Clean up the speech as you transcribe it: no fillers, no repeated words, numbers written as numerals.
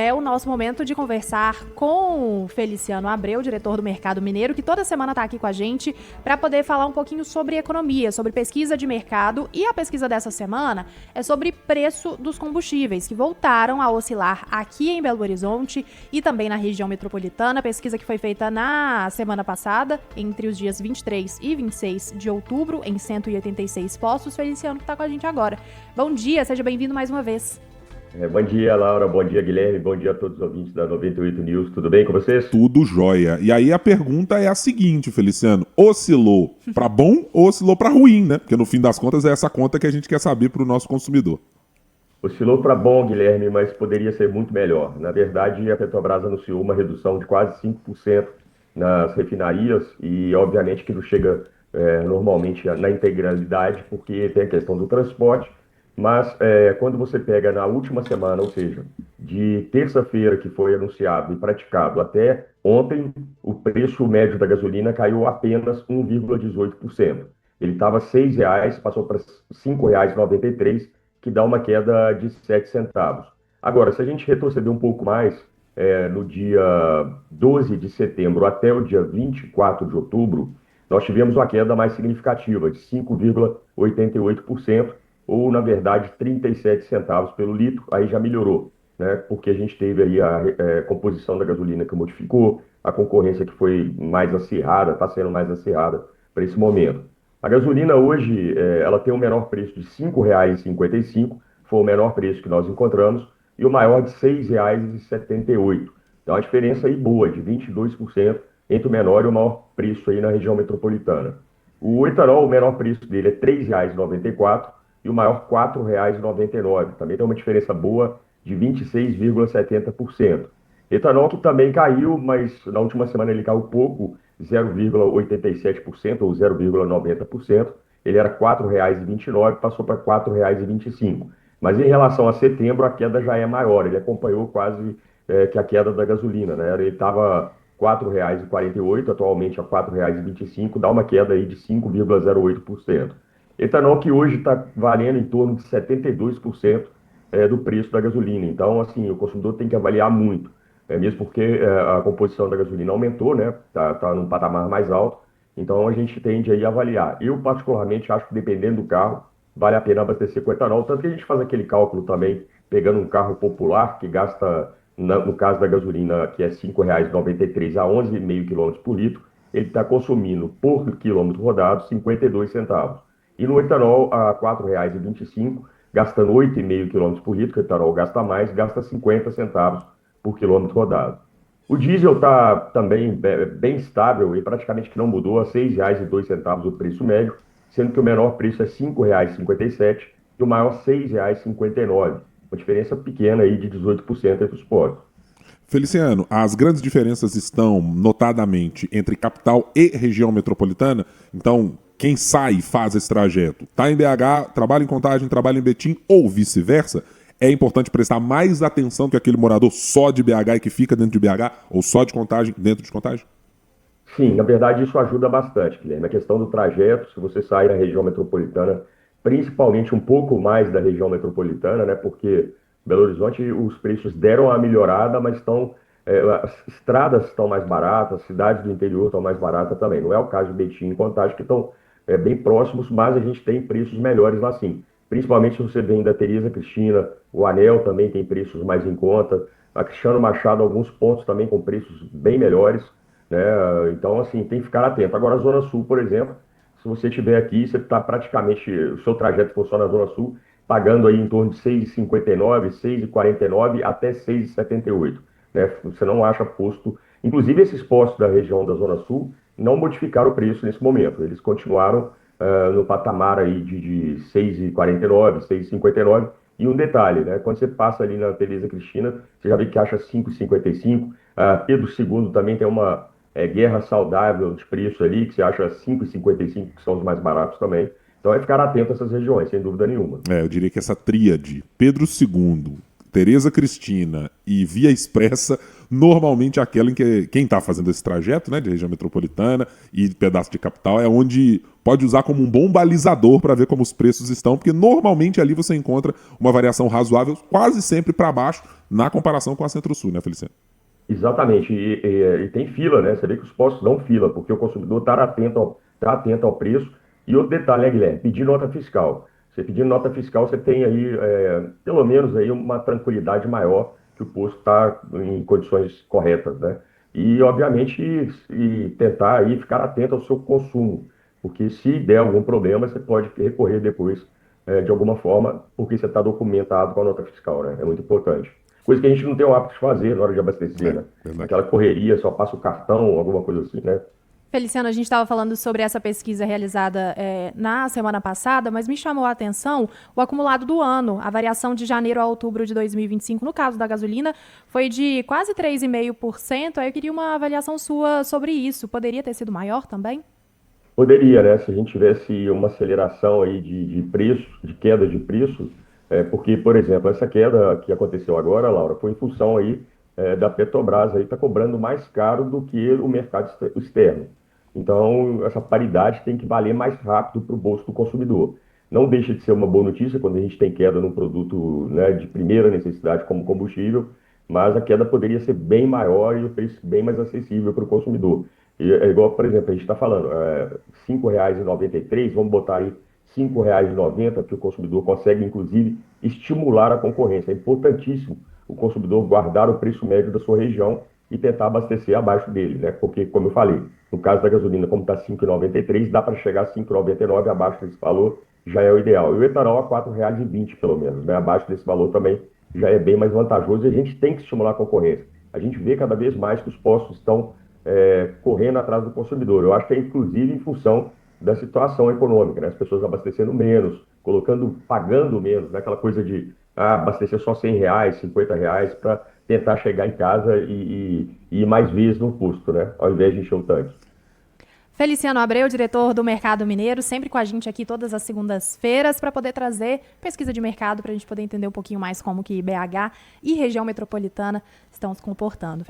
É o nosso momento de conversar com o Feliciano Abreu, diretor do Mercado Mineiro, que toda semana está aqui com a gente para poder falar um pouquinho sobre economia, sobre pesquisa de mercado. E a pesquisa dessa semana é sobre preço dos combustíveis, que voltaram a oscilar aqui em Belo Horizonte e também na região metropolitana. Pesquisa que foi feita na semana passada, entre os dias 23 e 26 de outubro, em 186 postos. Feliciano que está com a gente agora. Bom dia, seja bem-vindo mais uma vez. Bom dia, Laura. Bom dia, Guilherme. Bom dia a todos os ouvintes da 98 News. Tudo bem com vocês? Tudo jóia. E aí a pergunta é a seguinte, Feliciano. Oscilou para bom ou oscilou para ruim, né? Porque no fim das contas é essa conta que a gente quer saber para o nosso consumidor. Oscilou para bom, Guilherme, mas poderia ser muito melhor. Na verdade, a Petrobras anunciou uma redução de quase 5% nas refinarias e, obviamente, que não chega normalmente na integralidade, porque tem a questão do transporte. Mas quando você pega na última semana, ou seja, de terça-feira que foi anunciado e praticado até ontem, o preço médio da gasolina caiu apenas 1,18%. Ele estava R$ 6,00, passou para R$ 5,93, que dá uma queda de 7 centavos. Agora, se a gente retroceder um pouco mais, no dia 12 de setembro até o dia 24 de outubro, nós tivemos uma queda mais significativa, de 5,88%, ou, na verdade, 37 centavos pelo litro, aí já melhorou, né? Porque a gente teve aí a composição da gasolina que modificou, a concorrência que foi mais acirrada, está sendo mais acirrada para esse momento. A gasolina hoje, ela tem o menor preço de R$ 5,55, foi o menor preço que nós encontramos, e o maior de R$ 6,78. Então, uma diferença aí boa, de 22% entre o menor e o maior preço aí na região metropolitana. O etanol, o menor preço dele é R$ 3,94, e o maior R$ 4,99. Também tem uma diferença boa de 26,70%. Etanol que também caiu, mas na última semana ele caiu pouco, 0,87% ou 0,90%. Ele era R$ 4,29, passou para R$ 4,25. Mas em relação a setembro, a queda já é maior. Ele acompanhou quase que a queda da gasolina, né? Ele estava R$ 4,48, atualmente a R$ 4,25, dá uma queda aí de 5,08%. Etanol que hoje está valendo em torno de 72% do preço da gasolina. Então, assim, o consumidor tem que avaliar muito, mesmo porque a composição da gasolina aumentou, né? Tá num patamar mais alto. Então, a gente tende aí a avaliar. Eu, particularmente, acho que dependendo do carro, vale a pena abastecer com etanol. Tanto que a gente faz aquele cálculo também, pegando um carro popular que gasta, no caso da gasolina, que é R$ 5,93 a 11,5 km por litro, ele está consumindo por quilômetro rodado 52 centavos. E no etanol, a R$ 4,25, gastando 8,5 km por litro, que o etanol gasta mais, gasta 50 centavos por quilômetro rodado. O diesel está também bem estável e praticamente que não mudou, a R$ 6,02 o preço médio, sendo que o menor preço é R$ 5,57 e o maior R$ 6,59. Uma diferença pequena aí de 18% entre os postos. Feliciano, as grandes diferenças estão, notadamente, entre capital e região metropolitana. Então, quem sai e faz esse trajeto, está em BH, trabalha em Contagem, trabalha em Betim ou vice-versa, é importante prestar mais atenção que aquele morador só de BH e que fica dentro de BH, ou só de Contagem dentro de Contagem? Sim, na verdade isso ajuda bastante, Guilherme. A questão do trajeto, se você sair da região metropolitana, principalmente um pouco mais da região metropolitana, né? Porque Belo Horizonte os preços deram uma melhorada, mas as estradas estão mais baratas, as cidades do interior estão mais baratas também. Não é o caso de Betim e Contagem, que estão bem próximos, mas a gente tem preços melhores lá sim. Principalmente se você vem da Tereza Cristina, o Anel também tem preços mais em conta, a Cristiano Machado, alguns pontos também com preços bem melhores, né? Então, assim, tem que ficar atento. Agora, a Zona Sul, por exemplo, se você estiver aqui, você está praticamente, o seu trajeto for só na Zona Sul, pagando aí em torno de R$ 6,59, R$ 6,49 até R$ 6,78, né? Você não acha posto. Inclusive, esses postos da região da Zona Sul não modificaram o preço nesse momento. Eles continuaram no patamar aí de R$ 6,49, R$ 6,59. E um detalhe, né? Quando você passa ali na Tereza Cristina, você já vê que acha R$ 5,55. Pedro II também tem uma guerra saudável de preço ali, que você acha R$ 5,55, que são os mais baratos também. Então é ficar atento a essas regiões, sem dúvida nenhuma. Eu diria que essa tríade, Pedro II, Tereza Cristina e Via Expressa, normalmente é aquela em que quem está fazendo esse trajeto, né, de região metropolitana e pedaço de capital, é onde pode usar como um bom balizador para ver como os preços estão, porque normalmente ali você encontra uma variação razoável, quase sempre para baixo, na comparação com a Centro-Sul, né, Feliciano? Exatamente, e tem fila, né? Você vê que os postos dão fila, porque o consumidor tá atento ao preço. E outro detalhe, né, Guilherme? Pedir nota fiscal. Você pedindo nota fiscal, você tem aí, pelo menos aí, uma tranquilidade maior que o posto está em condições corretas, né? E, obviamente, e tentar aí ficar atento ao seu consumo, porque se der algum problema, você pode recorrer depois, de alguma forma, porque você está documentado com a nota fiscal, né? É muito importante. Coisa que a gente não tem o hábito de fazer na hora de abastecer, né? Verdade. Aquela correria, só passa o cartão, alguma coisa assim, né? Feliciano, a gente estava falando sobre essa pesquisa realizada na semana passada, mas me chamou a atenção o acumulado do ano. A variação de janeiro a outubro de 2025, no caso da gasolina, foi de quase 3,5%. Aí eu queria uma avaliação sua sobre isso. Poderia ter sido maior também? Poderia, né? Se a gente tivesse uma aceleração aí de preço, de queda de preço, porque, por exemplo, essa queda que aconteceu agora, Laura, foi em função aí da Petrobras aí tá cobrando mais caro do que o mercado externo. Então, essa paridade tem que valer mais rápido para o bolso do consumidor. Não deixa de ser uma boa notícia quando a gente tem queda num produto, né, de primeira necessidade como combustível, mas a queda poderia ser bem maior e o preço bem mais acessível para o consumidor. E é igual, por exemplo, a gente está falando, R$ 5,93, vamos botar aí R$ 5,90, que o consumidor consegue, inclusive, estimular a concorrência. É importantíssimo o consumidor guardar o preço médio da sua região e tentar abastecer abaixo dele, né? Porque, como eu falei, no caso da gasolina, como está R$ 5,93, dá para chegar a R$ 5,99, abaixo desse valor já é o ideal. E o etanol a R$ 4,20, pelo menos, né? Abaixo desse valor também já é bem mais vantajoso e a gente tem que estimular a concorrência. A gente vê cada vez mais que os postos estão correndo atrás do consumidor. Eu acho que é inclusive em função da situação econômica, né? As pessoas abastecendo menos, pagando menos, né? Aquela coisa de abastecer só R$ 100, R$ 50 para tentar chegar em casa e ir mais vezes no posto, né? Ao invés de encher o tanque. Feliciano Abreu, diretor do Mercado Mineiro, sempre com a gente aqui todas as segundas-feiras para poder trazer pesquisa de mercado para a gente poder entender um pouquinho mais como que BH e região metropolitana estão se comportando.